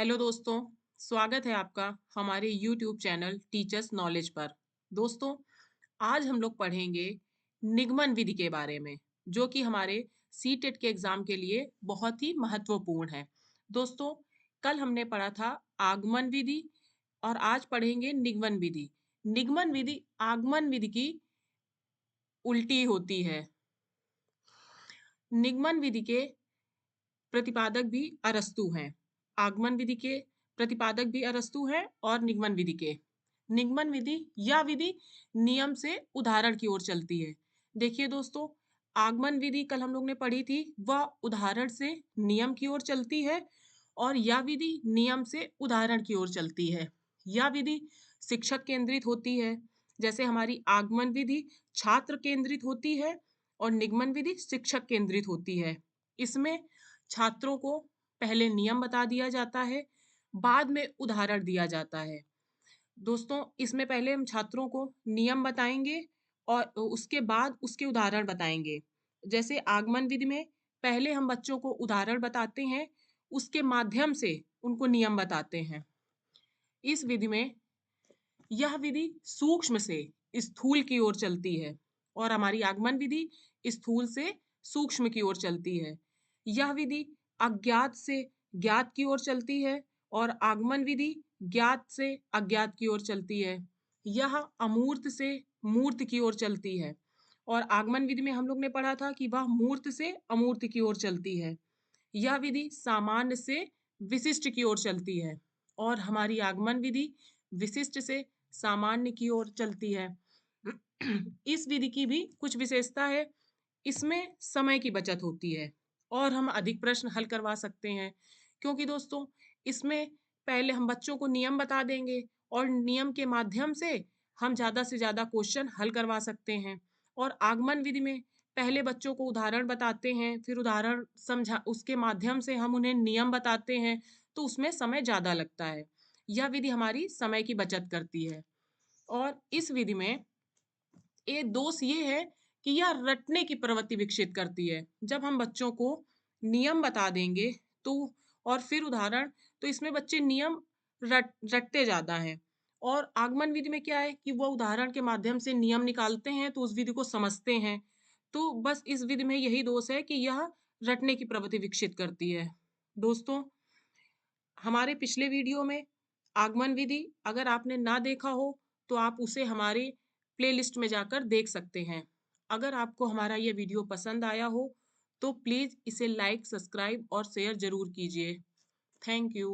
Hello दोस्तों, स्वागत है आपका हमारे यूट्यूब चैनल टीचर्स नॉलेज पर। दोस्तों, आज हम लोग पढ़ेंगे निगमन विधि के बारे में, जो कि हमारे सीटेट के एग्जाम के लिए बहुत ही महत्वपूर्ण है। दोस्तों, कल हमने पढ़ा था आगमन विधि और आज पढ़ेंगे निगमन विधि। निगमन विधि आगमन विधि की उल्टी होती है। निगमन विधि के प्रतिपादक भी अरस्तु हैं। आगमन विधि के प्रतिपादक भी अरस्तु हैं और निगमन विधि के। निगमन विधि या विधि नियम से उदाहरण की ओर चलती है। देखिए दोस्तों, आगमन विधि कल हम लोग ने पढ़ी थी, वह उदाहरण से नियम की ओर चलती है और यह विधि नियम से उदाहरण की ओर चलती है। यह विधि शिक्षक केंद्रित होती है, जैसे हमारी आगमन विधि छात्र केंद्रित होती है और निगमन विधि शिक्षक केंद्रित होती है। इसमें छात्रों को पहले नियम बता दिया जाता है, बाद में उदाहरण दिया जाता है। दोस्तों, इसमें पहले हम छात्रों को नियम बताएंगे और उसके बाद उसके उदाहरण बताएंगे। जैसे आगमन विधि में पहले हम बच्चों को उदाहरण बताते हैं, उसके माध्यम से उनको नियम बताते हैं। इस विधि में यह विधि सूक्ष्म से स्थूल की ओर चलती है और हमारी आगमन विधि स्थूल से सूक्ष्म की ओर चलती है। यह विधि अज्ञात से ज्ञात की ओर चलती है और आगमन विधि ज्ञात से अज्ञात की ओर चलती है। यह अमूर्त से मूर्त की ओर चलती है और आगमन विधि में हम लोग ने पढ़ा था कि वह मूर्त से अमूर्त की ओर चलती है। यह विधि सामान्य से विशिष्ट की ओर चलती है और हमारी आगमन विधि विशिष्ट से सामान्य की ओर चलती है। इस विधि की भी कुछ विशेषता है। इसमें समय की बचत होती है और हम अधिक प्रश्न हल करवा सकते हैं, क्योंकि दोस्तों इसमें पहले हम बच्चों को नियम बता देंगे और नियम के माध्यम से हम ज़्यादा से ज़्यादा क्वेश्चन हल करवा सकते हैं। और आगमन विधि में पहले बच्चों को उदाहरण बताते हैं, फिर उदाहरण समझा उसके माध्यम से हम उन्हें नियम बताते हैं, तो उसमें समय ज़्यादा लगता है। यह विधि हमारी समय की बचत करती है। और इस विधि में एक दोष ये है कि यह रटने की प्रवृत्ति विकसित करती है। जब हम बच्चों को नियम बता देंगे तो और फिर उदाहरण, तो इसमें बच्चे नियम रटते ज़्यादा हैं। और आगमन विधि में क्या है कि वो उदाहरण के माध्यम से नियम निकालते हैं तो उस विधि को समझते हैं। तो बस इस विधि में यही दोष है कि यह रटने की प्रवृत्ति विकसित करती है। दोस्तों, हमारे पिछले वीडियो में आगमन विधि अगर आपने ना देखा हो तो आप उसे हमारे प्लेलिस्ट में जाकर देख सकते हैं। अगर आपको हमारा ये वीडियो पसंद आया हो तो प्लीज़ इसे लाइक, सब्सक्राइब और शेयर ज़रूर कीजिए। Thank you.